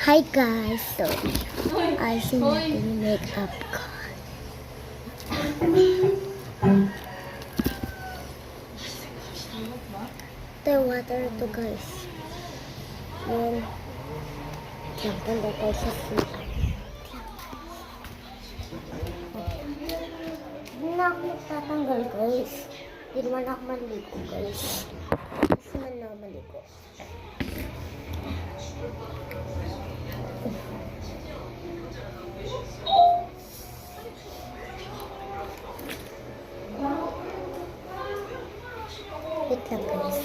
Hi guys, so ayusin natin yung makeup ko. Ito yung water to guys. Yan. Diyan punta tayo sa CR. Hindi na ako magtatanggal guys. Hindi naman ako maligo guys. Gusto man na ako maligo. Wait lang guys.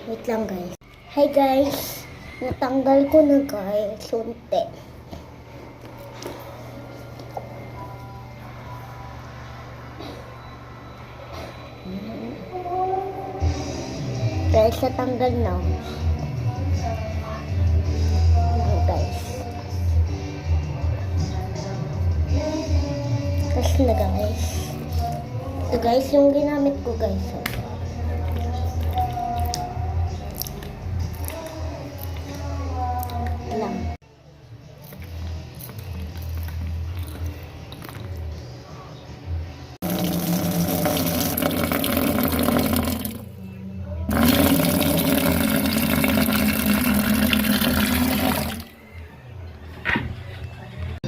Wait lang guys. Hi guys. Natanggal ko na guys. Sunti. Guys, natanggal na. Lang guys. Tapos na guys. Ito guys, yung ginamit ko guys. Lang.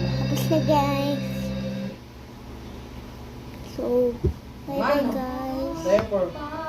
Tapos na guys. So, bye bye guys.